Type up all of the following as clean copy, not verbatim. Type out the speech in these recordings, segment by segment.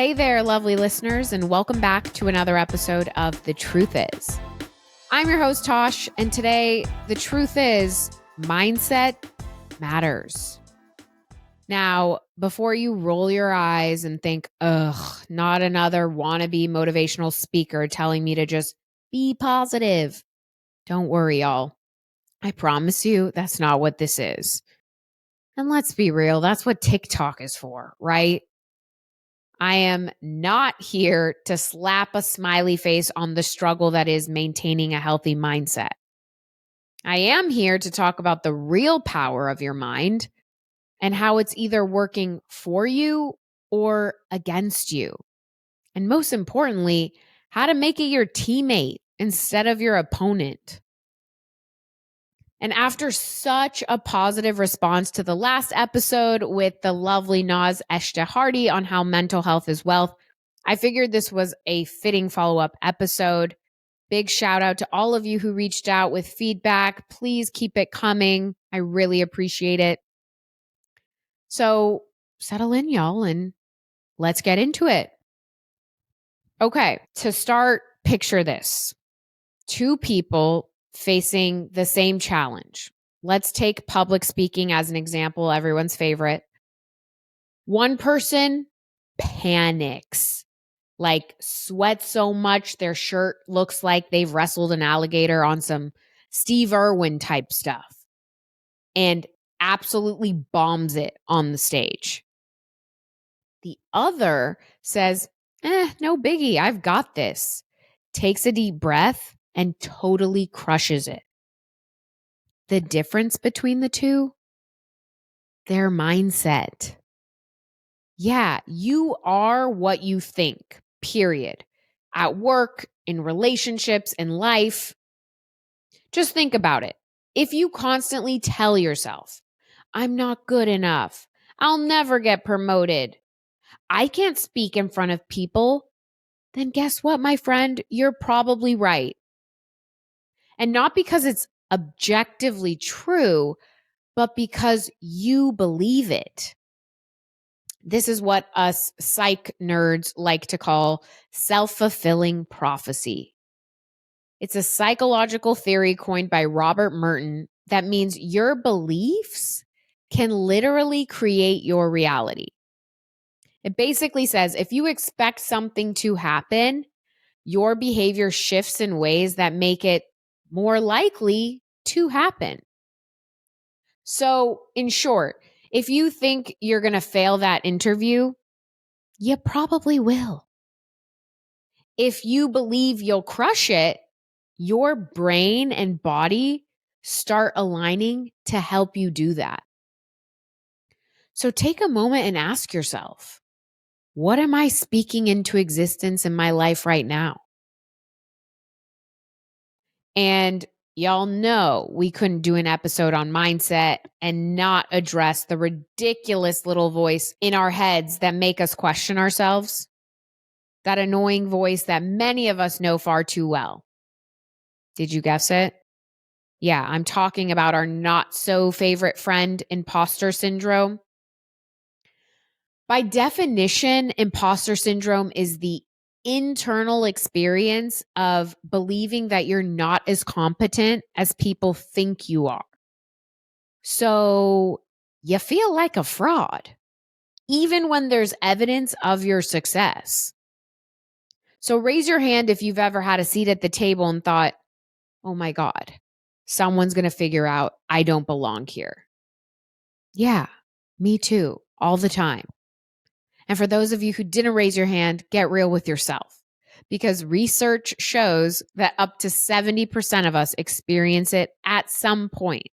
Hey there, lovely listeners, and welcome back to another episode of The Truth Is. I'm your host, Tash, and today, the truth is, mindset matters. Now, before you roll your eyes and think, ugh, not another wannabe motivational speaker telling me to just be positive, don't worry, y'all. I promise you that's not what this is. And let's be real, that's what TikTok is for, right? I am not here to slap a smiley face on the struggle that is maintaining a healthy mindset. I am here to talk about the real power of your mind and how it's either working for you or against you. And most importantly, how to make it your teammate instead of your opponent. And after such a positive response to the last episode with the lovely Naz Hardy on how mental health is wealth, I figured this was a fitting follow-up episode. Big shout out to all of you who reached out with feedback. Please keep it coming. I really appreciate it. So settle in, y'all, and let's get into it. Okay, to start, picture this. Two people facing the same challenge. Let's take public speaking as an example, everyone's favorite. One person panics, like sweats so much their shirt looks like they've wrestled an alligator on some Steve Irwin type stuff and absolutely bombs it on the stage. The other says, no biggie, I've got this. Takes a deep breath and totally crushes it. The difference between the two? Their mindset. Yeah, you are what you think, period. At work, in relationships, in life. Just think about it. If you constantly tell yourself, I'm not good enough, I'll never get promoted, I can't speak in front of people, then guess what, my friend? You're probably right. And not because it's objectively true, but because you believe it. This is what us psych nerds like to call self-fulfilling prophecy. It's a psychological theory coined by Robert Merton that means your beliefs can literally create your reality. It basically says if you expect something to happen, your behavior shifts in ways that make it more likely to happen. So, in short, if you think you're going to fail that interview, you probably will. If you believe you'll crush it, your brain and body start aligning to help you do that. So take a moment and ask yourself, what am I speaking into existence in my life right now? And y'all know we couldn't do an episode on mindset and not address the ridiculous little voice in our heads that make us question ourselves. That annoying voice that many of us know far too well. Did you guess it? Yeah, I'm talking about our not so favorite friend, imposter syndrome. By definition, imposter syndrome is the internal experience of believing that you're not as competent as people think you are. So you feel like a fraud, even when there's evidence of your success. So raise your hand if you've ever had a seat at the table and thought, oh my God, someone's going to figure out I don't belong here. Yeah, me too, all the time. And for those of you who didn't raise your hand, get real with yourself, because research shows that up to 70% of us experience it at some point.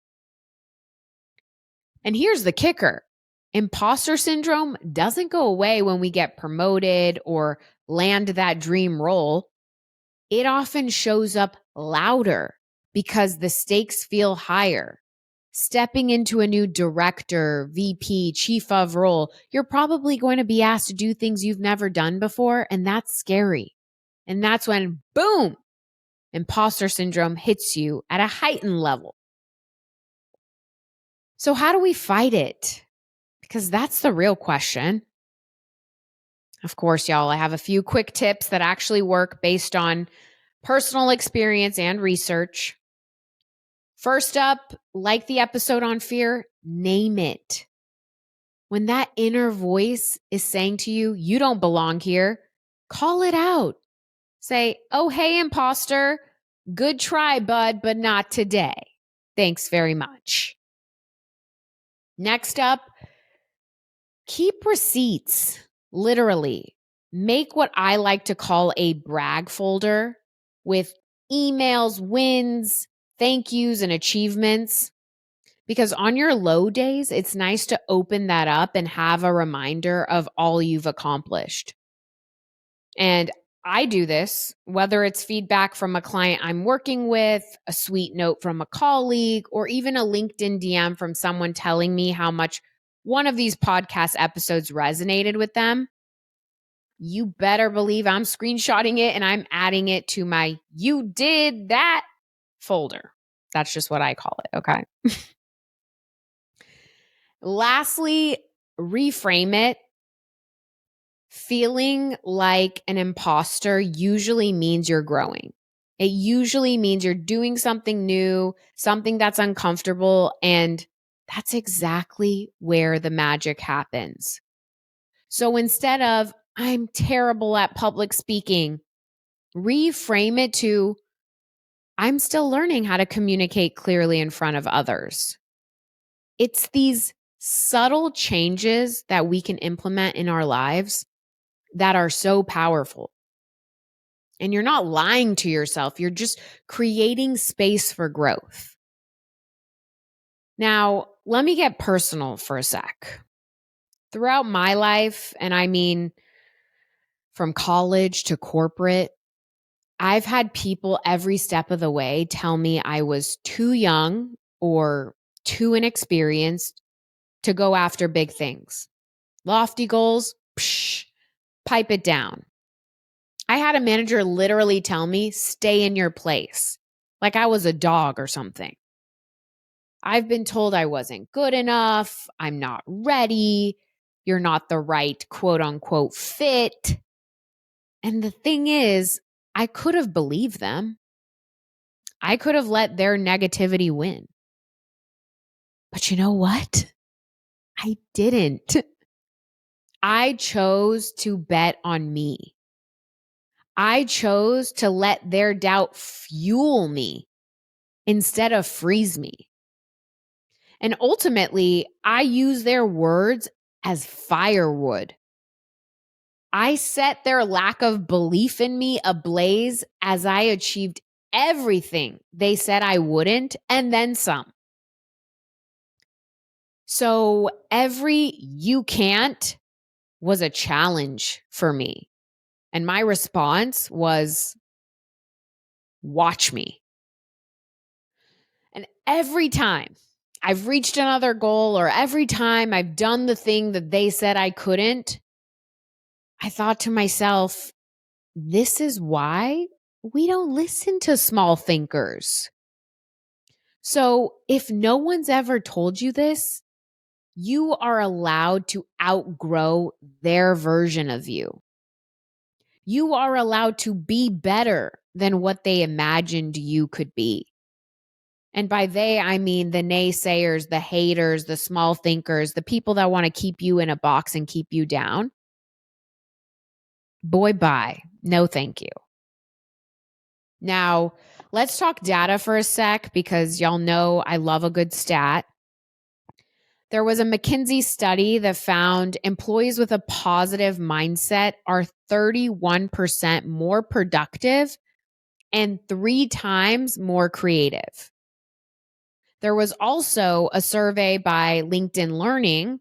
And here's the kicker. Imposter syndrome doesn't go away when we get promoted or land that dream role. It often shows up louder because the stakes feel higher. Stepping into a new director, VP, chief of role, you're probably going to be asked to do things you've never done before, and that's scary. And that's when, boom, imposter syndrome hits you at a heightened level. So how do we fight it? Because that's the real question. Of course, y'all, I have a few quick tips that actually work based on personal experience and research. First up, like the episode on fear, name it. When that inner voice is saying to you, you don't belong here, call it out. Say, oh, hey, imposter, good try, bud, but not today. Thanks very much. Next up, keep receipts, literally. Make what I like to call a brag folder with emails, wins, thank yous, and achievements. Because on your low days, it's nice to open that up and have a reminder of all you've accomplished. And I do this, whether it's feedback from a client I'm working with, a sweet note from a colleague, or even a LinkedIn DM from someone telling me how much one of these podcast episodes resonated with them. You better believe I'm screenshotting it and I'm adding it to my "you did that" folder. That's just what I call it, okay? Lastly, reframe it. Feeling like an imposter usually means you're growing. It usually means you're doing something new, something that's uncomfortable, and that's exactly where the magic happens. So instead of, I'm terrible at public speaking, reframe it to, I'm still learning how to communicate clearly in front of others. It's these subtle changes that we can implement in our lives that are so powerful. And you're not lying to yourself, you're just creating space for growth. Now, let me get personal for a sec. Throughout my life, and I mean from college to corporate, I've had people every step of the way tell me I was too young or too inexperienced to go after big things. Lofty goals, psh, pipe it down. I had a manager literally tell me, stay in your place, like I was a dog or something. I've been told I wasn't good enough, I'm not ready, you're not the right quote unquote fit. And the thing is, I could have believed them. I could have let their negativity win. But you know what? I didn't. I chose to bet on me. I chose to let their doubt fuel me instead of freeze me. And ultimately, I use their words as firewood. I set their lack of belief in me ablaze as I achieved everything they said I wouldn't, and then some. So every "you can't" was a challenge for me. And my response was, watch me. And every time I've reached another goal or every time I've done the thing that they said I couldn't, I thought to myself, this is why we don't listen to small thinkers. So if no one's ever told you this, you are allowed to outgrow their version of you. You are allowed to be better than what they imagined you could be. And by they, I mean the naysayers, the haters, the small thinkers, the people that want to keep you in a box and keep you down. Boy, bye. No, thank you. Now, let's talk data for a sec because y'all know I love a good stat. There was a McKinsey study that found employees with a positive mindset are 31% more productive and 3 times more creative. There was also a survey by LinkedIn Learning,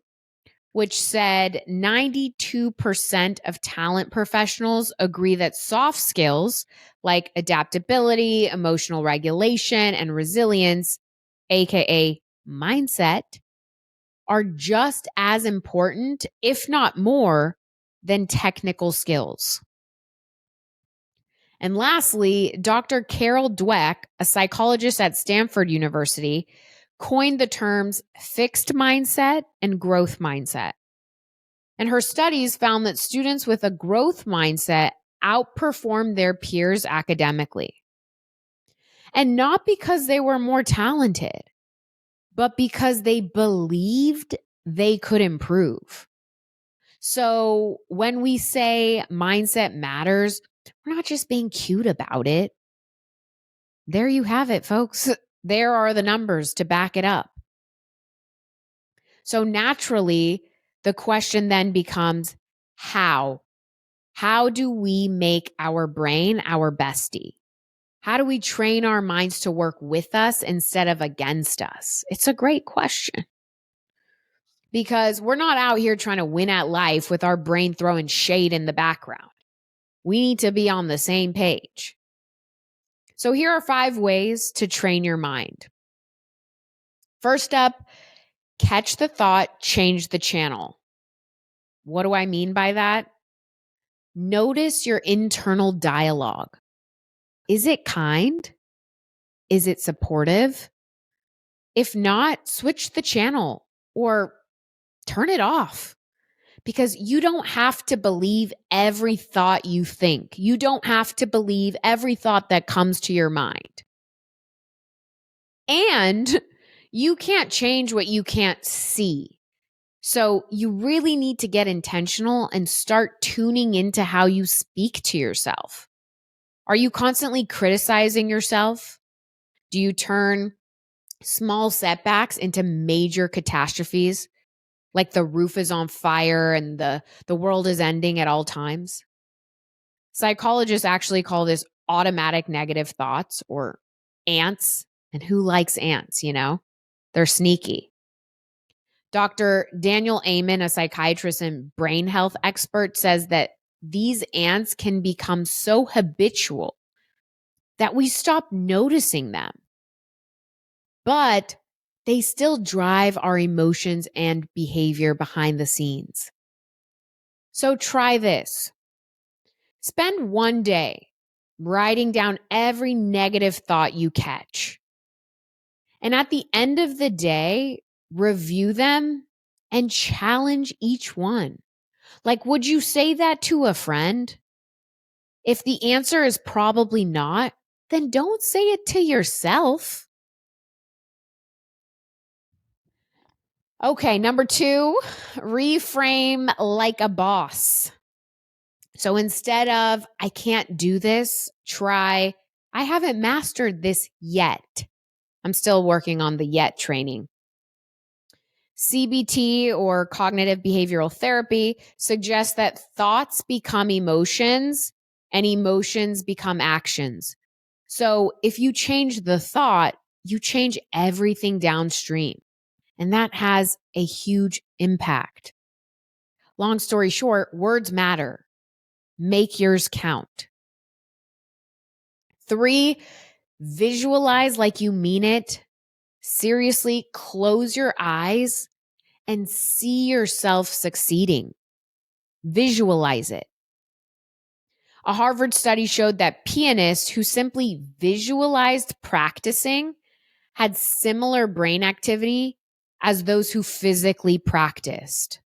which said 92% of talent professionals agree that soft skills like adaptability, emotional regulation, and resilience, aka mindset, are just as important, if not more, than technical skills. And lastly, Dr. Carol Dweck, a psychologist at Stanford University, coined the terms fixed mindset and growth mindset. And her studies found that students with a growth mindset outperformed their peers academically. And not because they were more talented, but because they believed they could improve. So when we say mindset matters, we're not just being cute about it. There you have it, folks. There are the numbers to back it up. So naturally, the question then becomes how? How do we make our brain our bestie? How do we train our minds to work with us instead of against us? It's a great question because we're not out here trying to win at life with our brain throwing shade in the background. We need to be on the same page. So here are 5 ways to train your mind. First up, catch the thought, change the channel. What do I mean by that? Notice your internal dialogue. Is it kind? Is it supportive? If not, switch the channel or turn it off because you don't have to believe every thought you think. You don't have to believe every thought that comes to your mind. And you can't change what you can't see. So you really need to get intentional and start tuning into how you speak to yourself. Are you constantly criticizing yourself? Do you turn small setbacks into major catastrophes, like the roof is on fire and the world is ending at all times? Psychologists actually call this automatic negative thoughts or ants. And who likes ants, you know? They're sneaky. Dr. Daniel Amen, a psychiatrist and brain health expert, says that these ants can become so habitual that we stop noticing them. But they still drive our emotions and behavior behind the scenes. So try this. Spend one day writing down every negative thought you catch. And at the end of the day, review them and challenge each one. Like, would you say that to a friend? If the answer is probably not, then don't say it to yourself. Okay, number 2, reframe like a boss. So instead of, I can't do this, try, I haven't mastered this yet. I'm still working on the yet training. CBT or cognitive behavioral therapy suggests that thoughts become emotions and emotions become actions. So if you change the thought, you change everything downstream. And that has a huge impact. Long story short, words matter. Make yours count. 3, visualize like you mean it. Seriously, close your eyes and see yourself succeeding. Visualize it. A Harvard study showed that pianists who simply visualized practicing had similar brain activity as those who physically practiced.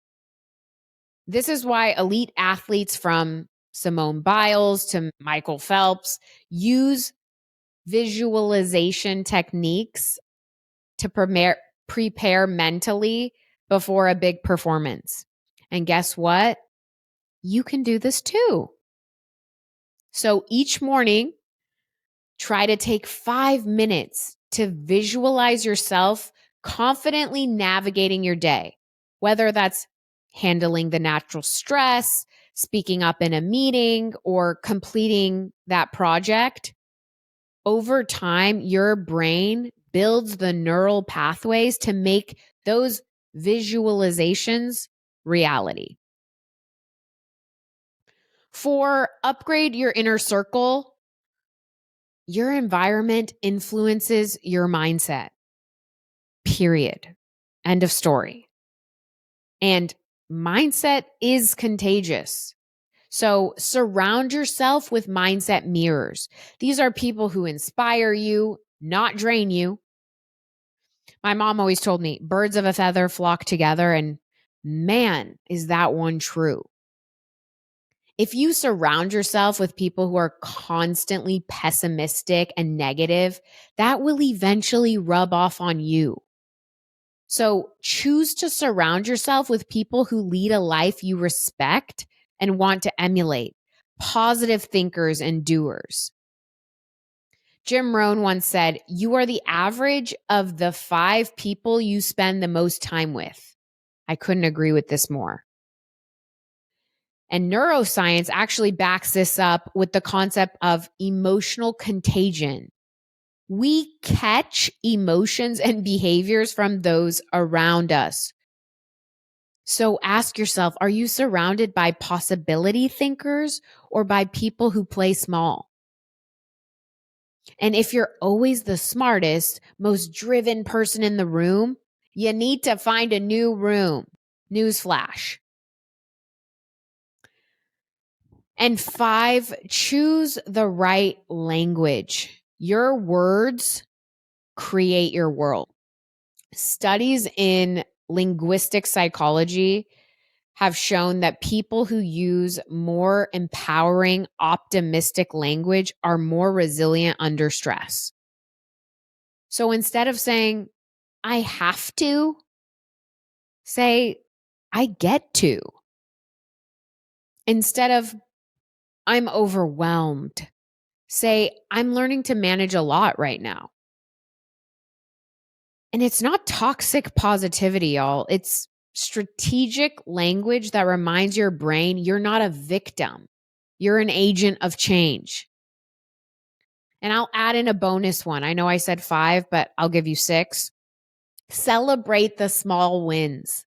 This is why elite athletes from Simone Biles to Michael Phelps use visualization techniques to prepare mentally before a big performance. And guess what? You can do this too. So each morning, try to take 5 minutes to visualize yourself confidently navigating your day, whether that's handling the natural stress, speaking up in a meeting, or completing that project. Over time, your brain builds the neural pathways to make those visualizations reality. 4, upgrade your inner circle. Your environment influences your mindset. Period. End of story. And mindset is contagious. So surround yourself with mindset mirrors. These are people who inspire you, not drain you. My mom always told me birds of a feather flock together. And Man, is that one true. If you surround yourself with people who are constantly pessimistic and negative, that will eventually rub off on you. So choose to surround yourself with people who lead a life you respect and want to emulate, positive thinkers and doers. Jim Rohn once said, "You are the average of the 5 people you spend the most time with." I couldn't agree with this more. And neuroscience actually backs this up with the concept of emotional contagion. We catch emotions and behaviors from those around us. So ask yourself, are you surrounded by possibility thinkers or by people who play small? And if you're always the smartest, most driven person in the room, you need to find a new room. Newsflash. And 5, choose the right language. Your words create your world. Studies in linguistic psychology have shown that people who use more empowering, optimistic language are more resilient under stress. So instead of saying, I have to, say, I get to. Instead of, I'm overwhelmed, say, I'm learning to manage a lot right now. And it's not toxic positivity, y'all. It's strategic language that reminds your brain you're not a victim. You're an agent of change. And I'll add in a bonus one. I know I said 5, but I'll give you 6. Celebrate the small wins.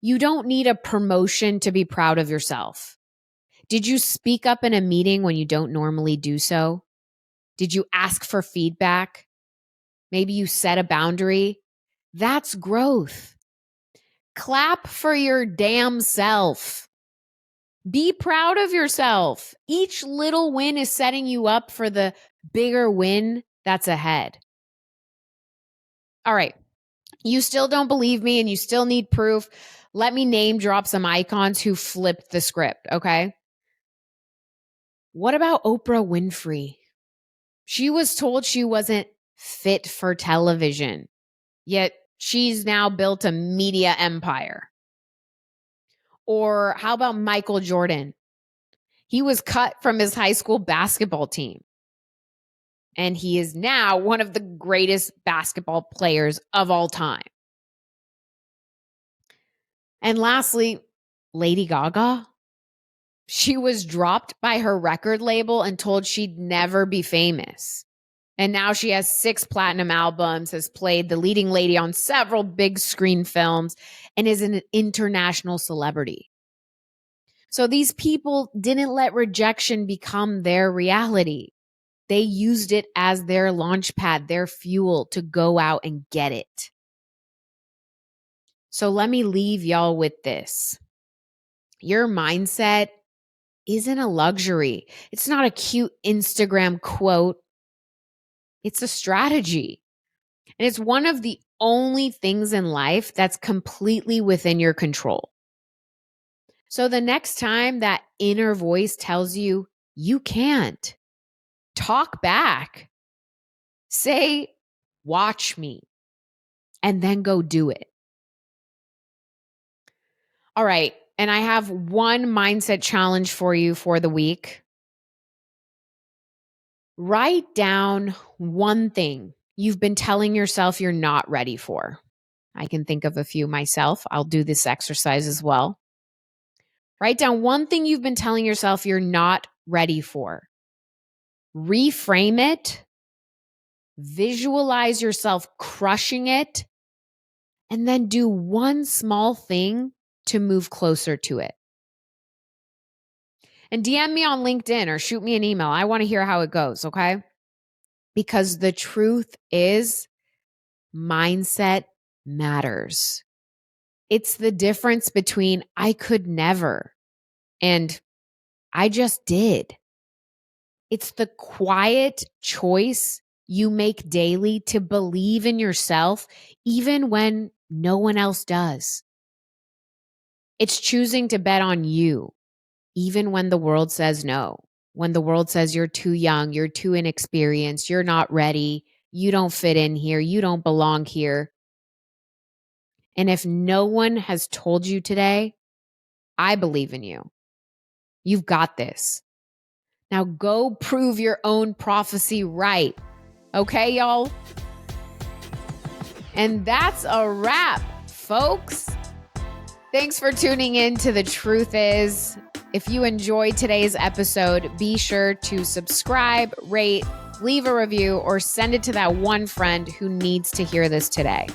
You don't need a promotion to be proud of yourself. Did you speak up in a meeting when you don't normally do so? Did you ask for feedback? Maybe you set a boundary. That's growth. Clap for your damn self. Be proud of yourself. Each little win is setting you up for the bigger win that's ahead. All right. You still don't believe me and you still need proof. Let me name drop some icons who flipped the script, okay? What about Oprah Winfrey? She was told she wasn't fit for television, yet she's now built a media empire. Or how about Michael Jordan? He was cut from his high school basketball team, and he is now one of the greatest basketball players of all time. And lastly, Lady Gaga. She was dropped by her record label and told she'd never be famous. And now she has 6 platinum albums, has played the leading lady on several big screen films, and is an international celebrity. So these people didn't let rejection become their reality. They used it as their launch pad, their fuel to go out and get it. So let me leave y'all with this. Your mindset isn't a luxury. It's not a cute Instagram quote. It's a strategy. And it's one of the only things in life that's completely within your control. So the next time that inner voice tells you, you can't, talk back. Say, watch me, and then go do it. All right. And I have one mindset challenge for you for the week. Write down one thing you've been telling yourself you're not ready for. I can think of a few myself. I'll do this exercise as well. Write down one thing you've been telling yourself you're not ready for. Reframe it. Visualize yourself crushing it. And then do one small thing to move closer to it. And DM me on LinkedIn or shoot me an email. I want to hear how it goes, okay? Because the truth is, mindset matters. It's the difference between I could never and I just did. It's the quiet choice you make daily to believe in yourself, even when no one else does. It's choosing to bet on you, even when the world says no, when the world says you're too young, you're too inexperienced, you're not ready, you don't fit in here, you don't belong here. And if no one has told you today, I believe in you. You've got this. Now go prove your own prophecy right. Okay, y'all? And that's a wrap, folks. Thanks for tuning in to The Truth Is. If you enjoyed today's episode, be sure to subscribe, rate, leave a review, or send it to that one friend who needs to hear this today.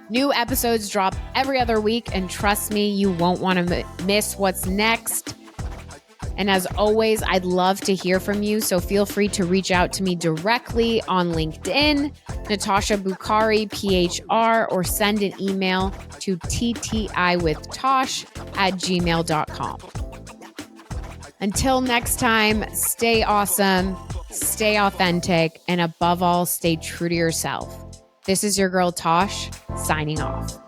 New episodes drop every other week, and trust me, you won't want to miss what's next. And as always, I'd love to hear from you, so feel free to reach out to me directly on LinkedIn, Natasha Bukhari, PHR, or send an email to ttiwithtosh@gmail.com. Until next time, stay awesome, stay authentic, and above all, stay true to yourself. This is your girl Tosh, signing off.